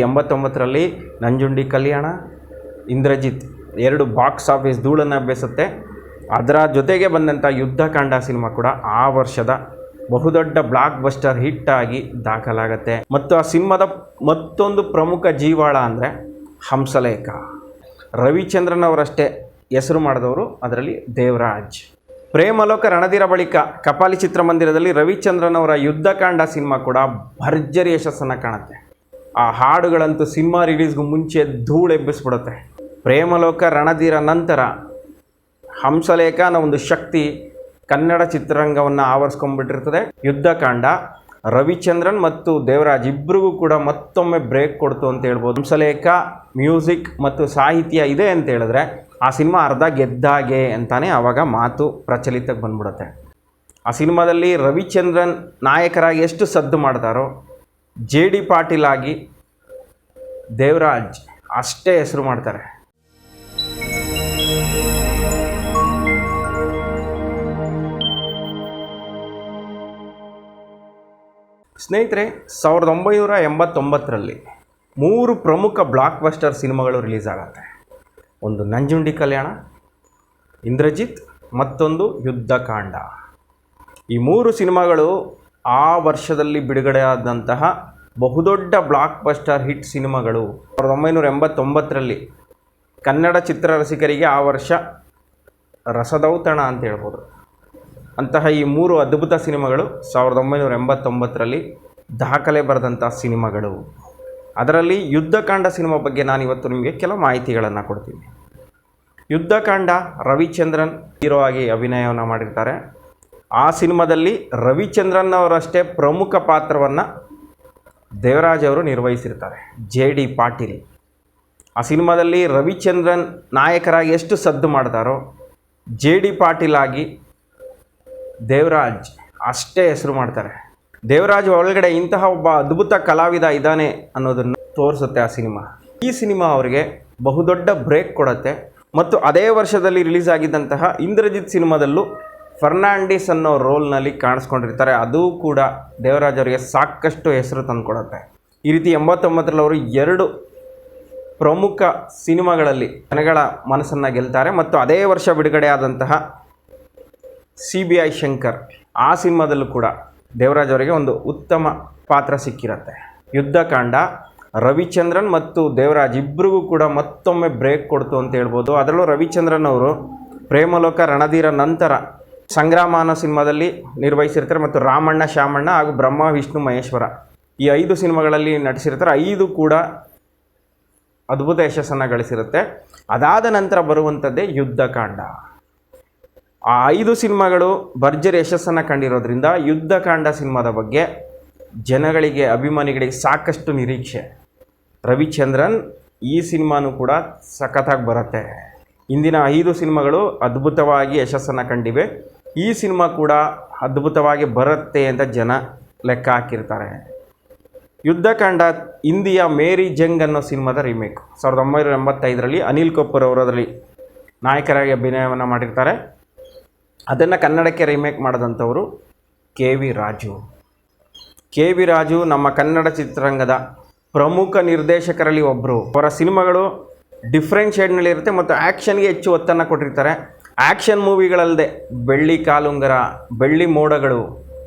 89ರಲ್ಲಿ ನಂಜುಂಡಿ ಕಲ್ಯಾಣ, ಇಂದ್ರಜಿತ್ ಎರಡು box office ಧೂಳನ್ನು ಎಬ್ಬಿಸುತ್ತೆ. ಅದರ ಜೊತೆಗೆ ಬಂದಂಥ ಯುದ್ಧಕಾಂಡ ಸಿನಿಮಾ ಕೂಡ ಆ ವರ್ಷದ ಬಹುದೊಡ್ಡ ಬ್ಲಾಕ್ ಬಸ್ಟರ್ ಹಿಟ್ ಆಗಿ ದಾಖಲಾಗತ್ತೆ. ಮತ್ತು ಆ ಸಿನಿಮಾದ ಮತ್ತೊಂದು ಪ್ರಮುಖ ಜೀವಾಳ ಅಂದರೆ ಹಂಸಲೇಖ. ರವಿಚಂದ್ರನ್ ಅವರಷ್ಟೇ ಹೆಸರು ಮಾಡಿದವರು ಅದರಲ್ಲಿ ದೇವರಾಜ್. ಪ್ರೇಮಲೋಕ ರಣಧೀರ ಬಳಿಕ ಕಪಾಲಿ ಚಿತ್ರಮಂದಿರದಲ್ಲಿ ರವಿಚಂದ್ರನ್ ಅವರ ಯುದ್ಧಕಾಂಡ ಸಿನಿಮಾ ಕೂಡ ಭರ್ಜರಿ ಯಶಸ್ಸನ್ನು ಕಾಣುತ್ತೆ. ಆ ಹಾಡುಗಳಂತೂ ಸಿನಿಮಾ ರಿಲೀಸ್ಗೂ ಮುಂಚೆ ಧೂಳೆಬ್ಬಿಸ್ಬಿಡುತ್ತೆ. ಪ್ರೇಮಲೋಕ ರಣಧೀರ ನಂತರ ಹಂಸಲೇಖ ಅನ್ನೋ ಒಂದು ಶಕ್ತಿ ಕನ್ನಡ ಚಿತ್ರರಂಗವನ್ನು ಆವರಿಸ್ಕೊಂಡ್ಬಿಟ್ಟಿರ್ತದೆ. ಯುದ್ಧಕಾಂಡ ರವಿಚಂದ್ರನ್ ಮತ್ತು ದೇವರಾಜ್ ಇಬ್ಬರಿಗೂ ಕೂಡ ಮತ್ತೊಮ್ಮೆ ಬ್ರೇಕ್ ಕೊಡ್ತು ಅಂತ ಹೇಳ್ಬೋದು. ಹಂಸಲೇಖ ಮ್ಯೂಸಿಕ್ ಮತ್ತು ಸಾಹಿತ್ಯ ಇದೆ ಅಂತ ಹೇಳಿದ್ರೆ ಆ ಸಿನಿಮಾ ಅರ್ಧ ಗೆದ್ದಾಗೆ ಅಂತಾನೆ ಆವಾಗ ಮಾತು ಪ್ರಚಲಿತಕ್ಕೆ ಬಂದ್ಬಿಡುತ್ತೆ. ಆ ಸಿನಿಮಾದಲ್ಲಿ ರವಿಚಂದ್ರನ್ ನಾಯಕರಾಗಿ ಎಷ್ಟು ಸದ್ದು ಮಾಡ್ತಾರೋ, JD ಪಾಟೀಲ್ ಆಗಿ ದೇವರಾಜ್ ಅಷ್ಟೇ ಹೆಸರು ಮಾಡ್ತಾರೆ. ಸ್ನೇಹಿತರೆ, 1989ರಲ್ಲಿ 3 ಪ್ರಮುಖ ಬ್ಲಾಕ್ ಬಸ್ಟರ್ ಸಿನಿಮಾಗಳು ರಿಲೀಸ್ ಆಗುತ್ತೆ. ಒಂದು ನಂಜುಂಡಿ ಕಲ್ಯಾಣ, ಇಂದ್ರಜಿತ್, ಮತ್ತೊಂದು ಯುದ್ಧಕಾಂಡ. ಈ 3 ಸಿನಿಮಾಗಳು ಆ ವರ್ಷದಲ್ಲಿ ಬಿಡುಗಡೆಯಾದಂತಹ ಬಹುದೊಡ್ಡ ಬ್ಲಾಕ್ ಬಸ್ಟರ್ ಹಿಟ್ ಸಿನಿಮಾಗಳು. 1989ರಲ್ಲಿ ಕನ್ನಡ ಚಿತ್ರರಸಿಕರಿಗೆ ಆ ವರ್ಷ ರಸದೌತಣ ಅಂತ ಹೇಳ್ಬೋದು. ಅಂತಹ ಈ 3 ಅದ್ಭುತ ಸಿನಿಮಾಗಳು 1989ರಲ್ಲಿ ದಾಖಲೆ ಬರೆದಂಥ ಸಿನಿಮಾಗಳು. ಅದರಲ್ಲಿ ಯುದ್ಧಕಾಂಡ ಸಿನಿಮಾ ಬಗ್ಗೆ ನಾನಿವತ್ತು ನಿಮಗೆ ಕೆಲವು ಮಾಹಿತಿಗಳನ್ನು ಕೊಡ್ತೀನಿ. ಯುದ್ಧಕಾಂಡ ರವಿಚಂದ್ರನ್ ಹೀರೋ ಆಗಿ ಅಭಿನಯವನ್ನು ಮಾಡಿರ್ತಾರೆ. ಆ ಸಿನಿಮಾದಲ್ಲಿ ರವಿಚಂದ್ರನ್ ಅವರಷ್ಟೇ ಪ್ರಮುಖ ಪಾತ್ರವನ್ನು ದೇವರಾಜ್ ಅವರು ನಿರ್ವಹಿಸಿರ್ತಾರೆ, JD ಪಾಟೀಲ್. ಆ ಸಿನಿಮಾದಲ್ಲಿ ರವಿಚಂದ್ರನ್ ನಾಯಕರಾಗಿ ಎಷ್ಟು ಸದ್ದು ಮಾಡ್ತಾರೋ, JD ಪಾಟೀಲ್ ಆಗಿ ದೇವರಾಜ್ ಅಷ್ಟೇ ಹೆಸರು ಮಾಡ್ತಾರೆ. ದೇವರಾಜ್ ಒಳಗಡೆ ಇಂತಹ ಒಬ್ಬ ಅದ್ಭುತ ಕಲಾವಿದ ಇದ್ದಾನೆ ಅನ್ನೋದನ್ನು ತೋರಿಸುತ್ತೆ ಆ ಸಿನಿಮಾ. ಈ ಸಿನಿಮಾ ಅವರಿಗೆ ಬಹುದೊಡ್ಡ ಬ್ರೇಕ್ ಕೊಡುತ್ತೆ. ಮತ್ತು ಅದೇ ವರ್ಷದಲ್ಲಿ ರಿಲೀಸ್ ಆಗಿದ್ದಂತಹ ಇಂದ್ರಜಿತ್ ಸಿನಿಮಾದಲ್ಲೂ ಫರ್ನಾಂಡಿಸ್ ಅನ್ನೋ ರೋಲ್ನಲ್ಲಿ ಕಾಣಿಸ್ಕೊಂಡಿರ್ತಾರೆ. ಅದು ಕೂಡ ದೇವರಾಜ್ ಅವರಿಗೆ ಸಾಕಷ್ಟು ಹೆಸರು ತಂದುಕೊಡುತ್ತೆ. ಈ ರೀತಿ 89ರಲ್ಲಿ ಅವರು 2 ಪ್ರಮುಖ ಸಿನಿಮಾಗಳಲ್ಲಿ ಜನಗಳ ಮನಸ್ಸನ್ನು ಗೆಲ್ತಾರೆ. ಮತ್ತು ಅದೇ ವರ್ಷ ಬಿಡುಗಡೆಯಾದಂತಹ CBI ಶಂಕರ್, ಆ ಸಿನಿಮಾದಲ್ಲೂ ಕೂಡ ದೇವರಾಜ್ ಅವರಿಗೆ ಒಂದು ಉತ್ತಮ ಪಾತ್ರ ಸಿಕ್ಕಿರುತ್ತೆ. ಯುದ್ಧಕಾಂಡ ರವಿಚಂದ್ರನ್ ಮತ್ತು ದೇವರಾಜ್ ಇಬ್ಬರಿಗೂ ಕೂಡ ಮತ್ತೊಮ್ಮೆ ಬ್ರೇಕ್ ಕೊಡ್ತು ಅಂತ ಹೇಳ್ಬೋದು. ಅದರಲ್ಲೂ ರವಿಚಂದ್ರನ್ ಅವರು ಪ್ರೇಮಲೋಕ ರಣಧೀರ ನಂತರ ಸಂಗ್ರಾಮ ಅನ್ನೋ ಸಿನಿಮಾದಲ್ಲಿ ನಿರ್ವಹಿಸಿರ್ತಾರೆ. ಮತ್ತು ರಾಮಣ್ಣ, ಶ್ಯಾಮಣ್ಣ ಹಾಗೂ ಬ್ರಹ್ಮ, ವಿಷ್ಣು, ಮಹೇಶ್ವರ ಈ 5 ಸಿನಿಮಾಗಳಲ್ಲಿ ನಟಿಸಿರ್ತಾರೆ. 5 ಕೂಡ ಅದ್ಭುತ ಯಶಸ್ಸನ್ನು ಗಳಿಸಿರುತ್ತೆ. ಅದಾದ ನಂತರ ಬರುವಂಥದ್ದೇ ಯುದ್ಧಕಾಂಡ. ಆ 5 ಸಿನಿಮಾಗಳು ಭರ್ಜರಿ ಯಶಸ್ಸನ್ನು ಕಂಡಿರೋದ್ರಿಂದ ಯುದ್ಧಕಾಂಡ ಸಿನಿಮಾದ ಬಗ್ಗೆ ಜನಗಳಿಗೆ, ಅಭಿಮಾನಿಗಳಿಗೆ ಸಾಕಷ್ಟು ನಿರೀಕ್ಷೆ. ರವಿಚಂದ್ರನ್ ಈ ಸಿನಿಮಾನೂ ಕೂಡ ಸಖತ್ತಾಗಿ ಬರುತ್ತೆ. ಇಂದಿನ 5 ಸಿನಿಮಾಗಳು ಅದ್ಭುತವಾಗಿ ಯಶಸ್ಸನ್ನು ಕಂಡಿವೆ. ಈ ಸಿನಿಮಾ ಕೂಡ ಅದ್ಭುತವಾಗಿ ಬರುತ್ತೆ ಅಂತ ಜನ ಲೆಕ್ಕ ಹಾಕಿರ್ತಾರೆ. ಯುದ್ಧಕಾಂಡ ಹಿಂದಿಯ ಮೇರಿ ಜಂಗ್ ಅನ್ನೋ ಸಿನಿಮಾದ ರೀಮೇಕ್. 1985ರಲ್ಲಿ ಅನಿಲ್ ಕಪೂರ್ ಅವರು ಅದರಲ್ಲಿ ನಾಯಕರಾಗಿ ಅಭಿನಯವನ್ನು ಮಾಡಿರ್ತಾರೆ. ಅದನ್ನು ಕನ್ನಡಕ್ಕೆ ರೀಮೇಕ್ ಮಾಡಿದಂಥವರು KV ರಾಜು. KV ರಾಜು ನಮ್ಮ ಕನ್ನಡ ಚಿತ್ರರಂಗದ ಪ್ರಮುಖ ನಿರ್ದೇಶಕರಲ್ಲಿ ಒಬ್ಬರು. ಅವರ ಸಿನಿಮಾಗಳು ಡಿಫ್ರೆಂಟ್ ಶೇಡ್ನಲ್ಲಿರುತ್ತೆ ಮತ್ತು ಆ್ಯಕ್ಷನ್ಗೆ ಹೆಚ್ಚು ಒತ್ತನ್ನು ಕೊಟ್ಟಿರ್ತಾರೆ. ಆ್ಯಕ್ಷನ್ ಮೂವಿಗಳಲ್ಲದೆ ಬೆಳ್ಳಿ ಕಾಲುಂಗರ, ಬೆಳ್ಳಿ ಮೋಡಗಳು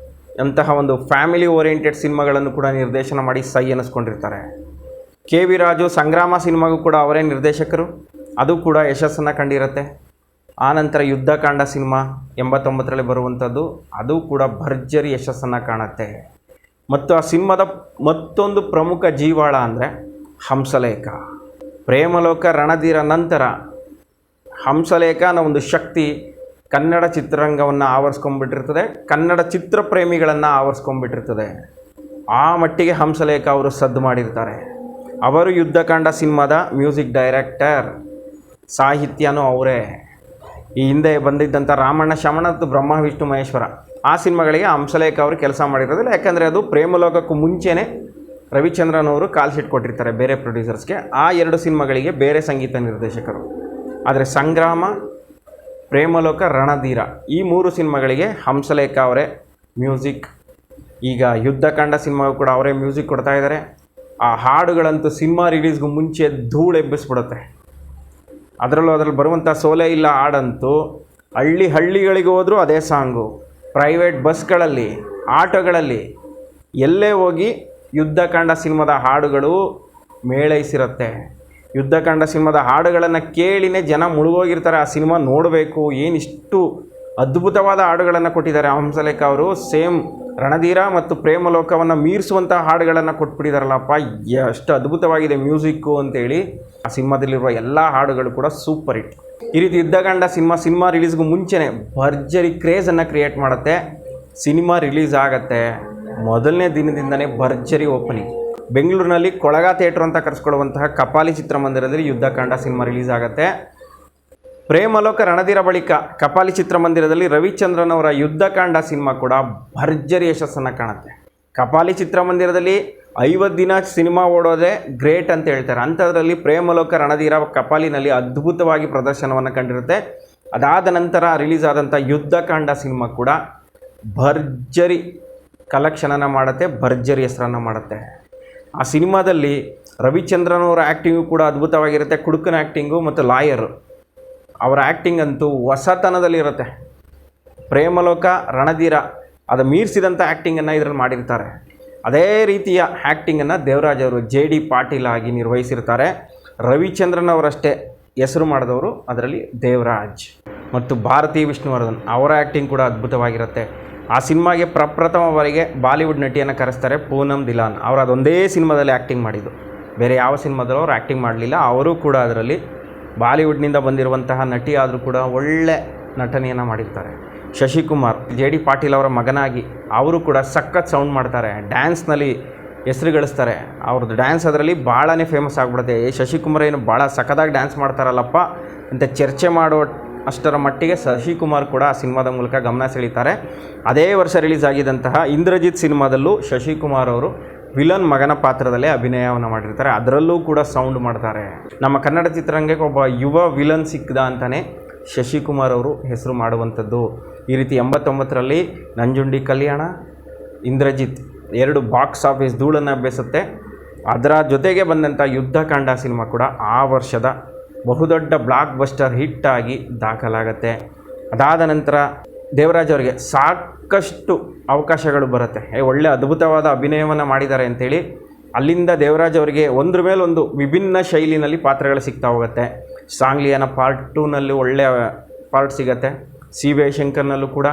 ಅಂತಹ ಒಂದು ಫ್ಯಾಮಿಲಿ ಓರಿಯೆಂಟೆಡ್ ಸಿನಿಮಾಗಳನ್ನು ಕೂಡ ನಿರ್ದೇಶನ ಮಾಡಿ ಸೈ ಅನ್ನಿಸ್ಕೊಂಡಿರ್ತಾರೆ. KV ರಾಜು ಸಂಗ್ರಾಮ ಸಿನಿಮಾಗೂ ಕೂಡ ಅವರೇ ನಿರ್ದೇಶಕರು. ಅದು ಕೂಡ ಯಶಸ್ಸನ್ನು ಕಂಡಿರುತ್ತೆ. ಆನಂತರ ಯುದ್ಧಕಾಂಡ ಸಿನಿಮಾ 89ರಲ್ಲಿ ಬರುವಂಥದ್ದು, ಅದು ಕೂಡ ಭರ್ಜರಿ ಯಶಸ್ಸನ್ನು ಕಾಣುತ್ತೆ. ಮತ್ತು ಆ ಸಿನಿಮಾದ ಮತ್ತೊಂದು ಪ್ರಮುಖ ಜೀವಾಳ ಅಂದರೆ ಹಂಸಲೇಖ. ಪ್ರೇಮಲೋಕ ರಣಧೀರ ನಂತರ ಹಂಸಲೇಖ ಅನ್ನೋ ಒಂದು ಶಕ್ತಿ ಕನ್ನಡ ಚಿತ್ರರಂಗವನ್ನು ಆವರಿಸ್ಕೊಂಡ್ಬಿಟ್ಟಿರ್ತದೆ, ಕನ್ನಡ ಚಿತ್ರಪ್ರೇಮಿಗಳನ್ನು ಆವರಿಸ್ಕೊಂಡ್ಬಿಟ್ಟಿರ್ತದೆ. ಆ ಮಟ್ಟಿಗೆ ಹಂಸಲೇಖ ಅವರು ಸದ್ದು ಮಾಡಿರ್ತಾರೆ. ಅವರು ಯುದ್ಧಕಾಂಡ ಸಿನಿಮಾದ ಮ್ಯೂಸಿಕ್ ಡೈರೆಕ್ಟರ್, ಸಾಹಿತ್ಯನೂ ಅವರೇ. ಈ ಹಿಂದೆ ಬಂದಿದ್ದಂಥ ರಾಮಣ್ಣ, ಶ್ಯಾಮಣ್ಣ ಮತ್ತು ಬ್ರಹ್ಮ, ವಿಷ್ಣು, ಮಹೇಶ್ವರ ಆ ಸಿನಿಮಾಗಳಿಗೆ ಹಂಸಲೇಖ ಅವರು ಕೆಲಸ ಮಾಡಿರೋದಿಲ್ಲ. ಯಾಕಂದರೆ ಅದು ಪ್ರೇಮಲೋಕಕ್ಕೂ ಮುಂಚೆನೇ ರವಿಚಂದ್ರನ್ ಅವರು ಕಾಲ್ ಶೀಟ್ ಕೊಟ್ಟಿರ್ತಾರೆ ಬೇರೆ ಪ್ರೊಡ್ಯೂಸರ್ಸ್ಗೆ. ಆ 2 ಸಿನಿಮಾಗಳಿಗೆ ಬೇರೆ ಸಂಗೀತ ನಿರ್ದೇಶಕರು. ಆದರೆ ಸಂಗ್ರಾಮ, ಪ್ರೇಮಲೋಕ, ರಣಧೀರ ಈ 3 ಸಿನಿಮಾಗಳಿಗೆ ಹಂಸಲೇಖ ಅವರೇ ಮ್ಯೂಸಿಕ್. ಈಗ ಯುದ್ಧಕಾಂಡ ಸಿನಿಮಾಗೂ ಕೂಡ ಅವರೇ ಮ್ಯೂಸಿಕ್ ಕೊಡ್ತಾ ಇದ್ದಾರೆ. ಆ ಹಾಡುಗಳಂತೂ ಸಿನಿಮಾ ರಿಲೀಸ್ಗೂ ಮುಂಚೆ ಧೂಳು ಎಬ್ಬಿಸ್ಬಿಡುತ್ತೆ. ಅದರಲ್ಲಿ ಬರುವಂಥ ಸೋಲೆ ಇಲ್ಲ ಹಾಡಂತೂ ಹಳ್ಳಿಗಳಿಗೆ ಹೋದರೂ ಅದೇ ಸಾಂಗು, ಪ್ರೈವೇಟ್ ಬಸ್ಗಳಲ್ಲಿ, ಆಟೋಗಳಲ್ಲಿ, ಎಲ್ಲೇ ಹೋಗಿ ಯುದ್ಧಕಾಂಡ ಸಿನಿಮಾದ ಹಾಡುಗಳು ಮೇಳೈಸಿರುತ್ತೆ. ಯುದ್ಧಕಾಂಡ ಸಿನಿಮಾದ ಹಾಡುಗಳನ್ನು ಕೇಳಿನೇ ಜನ ಮುಳುಗೋಗಿರ್ತಾರೆ. ಆ ಸಿನಿಮಾ ನೋಡಬೇಕು, ಏನಿಷ್ಟು ಅದ್ಭುತವಾದ ಹಾಡುಗಳನ್ನು ಕೊಟ್ಟಿದ್ದಾರೆ ಹಂಸಲೇಖ ಅವರು. ಸೇಮ್ ರಣಧೀರ ಮತ್ತು ಪ್ರೇಮಲೋಕವನ್ನು ಮೀರಿಸುವಂಥ ಹಾಡುಗಳನ್ನು ಕೊಟ್ಬಿಟ್ಟಿದ್ದಾರಲ್ಲಪ್ಪ, ಎಷ್ಟು ಅದ್ಭುತವಾಗಿದೆ ಮ್ಯೂಸಿಕ್ಕು ಅಂತೇಳಿ. ಆ ಸಿನಿಮಾದಲ್ಲಿರುವ ಎಲ್ಲ ಹಾಡುಗಳು ಕೂಡ ಸೂಪರ್ ಹಿಟ್. ಈ ರೀತಿ ಯುದ್ಧಕಾಂಡ ಸಿನಿಮಾ ರಿಲೀಸ್ಗೂ ಮುಂಚೆನೇ ಭರ್ಜರಿ ಕ್ರೇಜನ್ನು ಕ್ರಿಯೇಟ್ ಮಾಡುತ್ತೆ. ಸಿನಿಮಾ ರಿಲೀಸ್ ಆಗುತ್ತೆ, ಮೊದಲನೇ ದಿನದಿಂದನೇ ಭರ್ಜರಿ ಓಪನಿಂಗ್. ಬೆಂಗಳೂರಿನಲ್ಲಿ ಕೊಳಗ ಥಿಯೇಟ್ರ್ ಅಂತ ಕರೆಸ್ಕೊಳ್ಳುವಂತಹ ಕಪಾಲಿ ಚಿತ್ರಮಂದಿರದಲ್ಲಿ ಯುದ್ಧಕಾಂಡ ಸಿನಿಮಾ ರಿಲೀಸ್ ಆಗುತ್ತೆ. ಪ್ರೇಮಲೋಕ ರಣಧೀರ ಬಳಿಕ ಕಪಾಲಿ ಚಿತ್ರಮಂದಿರದಲ್ಲಿ ರವಿಚಂದ್ರನ್ ಅವರ ಯುದ್ಧಕಾಂಡ ಸಿನಿಮಾ ಕೂಡ ಭರ್ಜರಿ ಯಶಸ್ಸನ್ನು ಕಾಣುತ್ತೆ. ಕಪಾಲಿ ಚಿತ್ರಮಂದಿರದಲ್ಲಿ 50 ದಿನ ಸಿನಿಮಾ ಓಡೋದೇ ಗ್ರೇಟ್ ಅಂತ ಹೇಳ್ತಾರೆ. ಅಂಥದ್ರಲ್ಲಿ ಪ್ರೇಮಲೋಕ ರಣಧೀರ ಕಪಾಲಿನಲ್ಲಿ ಅದ್ಭುತವಾಗಿ ಪ್ರದರ್ಶನವನ್ನು ಕಂಡಿರುತ್ತೆ. ಅದಾದ ನಂತರ ರಿಲೀಸ್ ಆದಂಥ ಯುದ್ಧಕಾಂಡ ಸಿನಿಮಾ ಕೂಡ ಭರ್ಜರಿ ಕಲೆಕ್ಷನನ್ನು ಮಾಡುತ್ತೆ, ಭರ್ಜರಿ ಹೆಸರನ್ನು ಮಾಡುತ್ತೆ. ಆ ಸಿನಿಮಾದಲ್ಲಿ ರವಿಚಂದ್ರನ್ ಅವರ ಆ್ಯಕ್ಟಿಂಗು ಕೂಡ ಅದ್ಭುತವಾಗಿರುತ್ತೆ. ಕುಡುಕನ ಆ್ಯಕ್ಟಿಂಗು ಮತ್ತು ಲಾಯರು ಅವರ ಆ್ಯಕ್ಟಿಂಗ್ ಅಂತೂ ಹೊಸತನದಲ್ಲಿರುತ್ತೆ. ಪ್ರೇಮಲೋಕ ರಣಧೀರ ಅದು ಮೀರಿಸಿದಂಥ ಆ್ಯಕ್ಟಿಂಗನ್ನು ಇದರಲ್ಲಿ ಮಾಡಿರ್ತಾರೆ. ಅದೇ ರೀತಿಯ ಆ್ಯಕ್ಟಿಂಗನ್ನು ದೇವರಾಜ್ ಅವರು JD ಪಾಟೀಲ್ ಆಗಿ ನಿರ್ವಹಿಸಿರ್ತಾರೆ. ರವಿಚಂದ್ರನ್ ಅವರಷ್ಟೇ ಹೆಸರು ಮಾಡಿದವರು ಅದರಲ್ಲಿ ದೇವರಾಜ್ ಮತ್ತು ಭಾರತಿ ವಿಷ್ಣುವರ್ಧನ್ ಅವರ ಆ್ಯಕ್ಟಿಂಗ್ ಕೂಡ ಅದ್ಭುತವಾಗಿರುತ್ತೆ. ಆ ಸಿನಿಮಾಗೆ ಪ್ರಪ್ರಥಮವರೆಗೆ ಬಾಲಿವುಡ್ ನಟಿಯನ್ನು ಕರೆಸ್ತಾರೆ, ಪೂನಮ್ ದಿಲಾನ್. ಅವರು ಅದೊಂದೇ ಸಿನಿಮಾದಲ್ಲಿ ಆ್ಯಕ್ಟಿಂಗ್ ಮಾಡಿದ್ದು, ಬೇರೆ ಯಾವ ಸಿನಿಮಾದಲ್ಲೂ ಅವರು ಆ್ಯಕ್ಟಿಂಗ್ ಮಾಡಲಿಲ್ಲ. ಅವರು ಕೂಡ ಅದರಲ್ಲಿ ಬಾಲಿವುಡ್ನಿಂದ ಬಂದಿರುವಂತಹ ನಟಿ ಆದರೂ ಕೂಡ ಒಳ್ಳೆ ನಟನೆಯನ್ನು ಮಾಡಿರ್ತಾರೆ. ಶಶಿಕುಮಾರ್ JD ಪಾಟೀಲ್ ಅವರ ಮಗನಾಗಿ ಅವರು ಕೂಡ ಸಖತ್ ಸೌಂಡ್ ಮಾಡ್ತಾರೆ, ಡ್ಯಾನ್ಸ್ನಲ್ಲಿ ಹೆಸರು ಗಳಿಸ್ತಾರೆ. ಅವ್ರದ್ದು ಡ್ಯಾನ್ಸ್ ಅದರಲ್ಲಿ ಭಾಳನೇ ಫೇಮಸ್ ಆಗಿಬಿಡುತ್ತೆ. ಶಶಿಕುಮಾರ್ ಏನು ಭಾಳ ಸಖತ್ತಾಗಿ ಡ್ಯಾನ್ಸ್ ಮಾಡ್ತಾರಲ್ಲಪ್ಪ ಅಂತ ಚರ್ಚೆ ಮಾಡೋ ಅಷ್ಟರ ಮಟ್ಟಿಗೆ ಶಶಿಕುಮಾರ್ ಕೂಡ ಆ ಸಿನಿಮಾದ ಮೂಲಕ ಗಮನ ಸೆಳೀತಾರೆ. ಅದೇ ವರ್ಷ ರಿಲೀಸ್ ಆಗಿದ್ದಂತಹ ಇಂದ್ರಜಿತ್ ಸಿನಿಮಾದಲ್ಲೂ ಶಶಿಕುಮಾರ್ ಅವರು ವಿಲನ್ ಮಗನ ಪಾತ್ರದಲ್ಲೇ ಅಭಿನಯವನ್ನು ಮಾಡಿರ್ತಾರೆ. ಅದರಲ್ಲೂ ಕೂಡ ಸೌಂಡ್ ಮಾಡ್ತಾರೆ. ನಮ್ಮ ಕನ್ನಡ ಚಿತ್ರರಂಗಕ್ಕೆ ಒಬ್ಬ ಯುವ ವಿಲನ್ ಸಿಕ್ಕಿದ ಅಂತಲೇ ಶಶಿಕುಮಾರ್ ಅವರು ಹೆಸರು ಮಾಡುವಂಥದ್ದು. ಈ ರೀತಿ 89ರಲ್ಲಿ ನಂಜುಂಡಿ ಕಲ್ಯಾಣ, ಇಂದ್ರಜಿತ್ 2 ಬಾಕ್ಸ್ ಆಫೀಸ್ ಧೂಳನ್ನು ಎಬ್ಬಿಸುತ್ತೆ. ಅದರ ಜೊತೆಗೆ ಬಂದಂಥ ಯುದ್ಧಕಾಂಡ ಸಿನಿಮಾ ಕೂಡ ಆ ವರ್ಷದ ಬಹುದೊಡ್ಡ ಬ್ಲಾಕ್ ಬಸ್ಟರ್ ಹಿಟ್ಟಾಗಿ ದಾಖಲಾಗತ್ತೆ. ಅದಾದ ನಂತರ ದೇವರಾಜ್ ಅವರಿಗೆ ಸಾಕಷ್ಟು ಅವಕಾಶಗಳು ಬರುತ್ತೆ. ಒಳ್ಳೆ ಅದ್ಭುತವಾದ ಅಭಿನಯವನ್ನು ಮಾಡಿದ್ದಾರೆ ಅಂಥೇಳಿ ಅಲ್ಲಿಂದ ದೇವರಾಜ್ ಅವರಿಗೆ ಒಂದ್ರ ಮೇಲೊಂದು ವಿಭಿನ್ನ ಶೈಲಿನಲ್ಲಿ ಪಾತ್ರಗಳು ಸಿಗ್ತಾ ಹೋಗುತ್ತೆ. ಸಾಂಗ್ಲಿಯನ ಪಾರ್ಟ್ 2ನಲ್ಲಿ ಒಳ್ಳೆಯ ಪಾರ್ಟ್ ಸಿಗುತ್ತೆ. ಸಿ.ವಿ. ಶಂಕರ್ನಲ್ಲೂ ಕೂಡ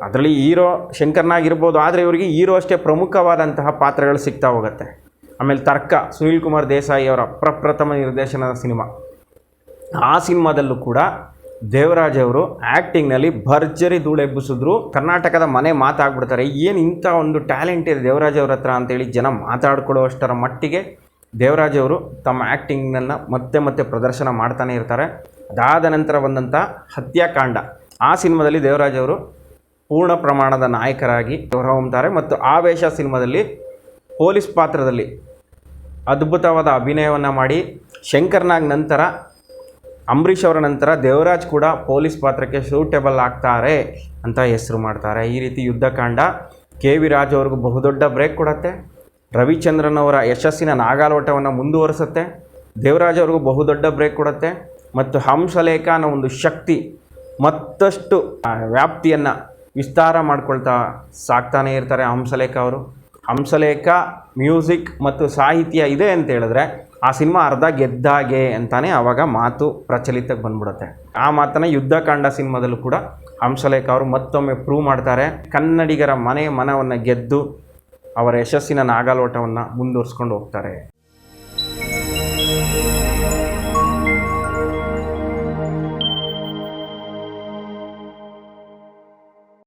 ಅದರಲ್ಲಿ ಹೀರೋ ಶಂಕರ್ನಾಗಿರ್ಬೋದು, ಆದರೆ ಇವರಿಗೆ ಹೀರೋ ಅಷ್ಟೇ ಪ್ರಮುಖವಾದಂತಹ ಪಾತ್ರಗಳು ಸಿಗ್ತಾ ಹೋಗುತ್ತೆ. ಆಮೇಲೆ ತರ್ಕ ಸುನೀಲ್ ಕುಮಾರ್ ದೇಸಾಯಿ ಅವರ ಪ್ರಪ್ರಥಮ ನಿರ್ದೇಶನದ ಸಿನಿಮಾ. ಆ ಸಿನಿಮಾದಲ್ಲೂ ಕೂಡ ದೇವರಾಜ್ ಅವರು ಆ್ಯಕ್ಟಿಂಗ್ನಲ್ಲಿ ಭರ್ಜರಿ ಧೂಳೆಬ್ಬಿಸಿದ್ರು. ಕರ್ನಾಟಕದ ಮನೆ ಮಾತಾಗ್ಬಿಡ್ತಾರೆ, ಏನು ಇಂಥ ಒಂದು ಟ್ಯಾಲೆಂಟ್ ಇದೆ ದೇವರಾಜ್ ಅವ್ರ ಹತ್ರ ಅಂತೇಳಿ ಜನ ಮಾತಾಡ್ಕೊಳ್ಳೋಷ್ಟರ ಮಟ್ಟಿಗೆ ದೇವರಾಜ್ ಅವರು ತಮ್ಮ ಆ್ಯಕ್ಟಿಂಗನ್ನು ಮತ್ತೆ ಪ್ರದರ್ಶನ ಮಾಡ್ತಾನೆ ಇರ್ತಾರೆ. ಅದಾದ ನಂತರ ಬಂದಂಥ ಹತ್ಯಾಕಾಂಡ, ಆ ಸಿನಿಮಾದಲ್ಲಿ ದೇವರಾಜ್ ಅವರು ಪೂರ್ಣ ಪ್ರಮಾಣದ ನಾಯಕರಾಗಿ ಹೊರಹೊಮ್ಮುತ್ತಾರೆ. ಮತ್ತು ಆವೇಶ ಸಿನಿಮಾದಲ್ಲಿ ಪೊಲೀಸ್ ಪಾತ್ರದಲ್ಲಿ ಅದ್ಭುತವಾದ ಅಭಿನಯವನ್ನು ಮಾಡಿ ಶಂಕರ್ನಾಗ್ ನಂತರ ಅಂಬರೀಷ್ ಅವರ ನಂತರ ದೇವರಾಜ್ ಕೂಡ ಪೊಲೀಸ್ ಪಾತ್ರಕ್ಕೆ ಸೂಟೇಬಲ್ ಆಗ್ತಾರೆ ಅಂತ ಹೆಸರು ಮಾಡ್ತಾರೆ. ಈ ರೀತಿ ಯುದ್ಧಕಾಂಡ KV ರಾಜ್ ಅವ್ರಿಗೂ ಬಹುದೊಡ್ಡ ಬ್ರೇಕ್ ಕೊಡುತ್ತೆ. ರವಿಚಂದ್ರನ್ ಅವರ ಯಶಸ್ಸಿನ ನಾಗಾಲೋಟವನ್ನು ಮುಂದುವರಿಸುತ್ತೆ. ದೇವರಾಜ್ ಅವ್ರಿಗೂ ಬಹುದೊಡ್ಡ ಬ್ರೇಕ್ ಕೊಡುತ್ತೆ. ಮತ್ತು ಹಂಸಲೇಖ ಅನ್ನೋ ಒಂದು ಶಕ್ತಿ ಮತ್ತಷ್ಟು ವ್ಯಾಪ್ತಿಯನ್ನು ವಿಸ್ತಾರ ಮಾಡ್ಕೊಳ್ತಾ ಸಾಕ್ತಾನೇ ಇರ್ತಾರೆ ಹಂಸಲೇಖ ಅವರು. ಹಂಸಲೇಖ ಮ್ಯೂಸಿಕ್ ಮತ್ತು ಸಾಹಿತ್ಯ ಇದೆ ಅಂತ ಹೇಳಿದ್ರೆ ಆ ಸಿನಿಮಾ ಅರ್ಧ ಗೆದ್ದಾಗೆ ಅಂತಾನೆ ಆವಾಗ ಮಾತು ಪ್ರಚಲಿತಕ್ಕೆ ಬಂದ್ಬಿಡುತ್ತೆ. ಆ ಮಾತನ್ನು ಯುದ್ಧಕಾಂಡ ಸಿನಿಮಾದಲ್ಲೂ ಕೂಡ ಹಂಸಲೇಖ ಅವರು ಮತ್ತೊಮ್ಮೆ ಪ್ರೂವ್ ಮಾಡ್ತಾರೆ. ಕನ್ನಡಿಗರ ಮನವನ್ನು ಗೆದ್ದು ಅವರ ಯಶಸ್ಸಿನ ನಾಗಾಲೋಟವನ್ನು ಮುಂದುವರಿಸ್ಕೊಂಡು ಹೋಗ್ತಾರೆ.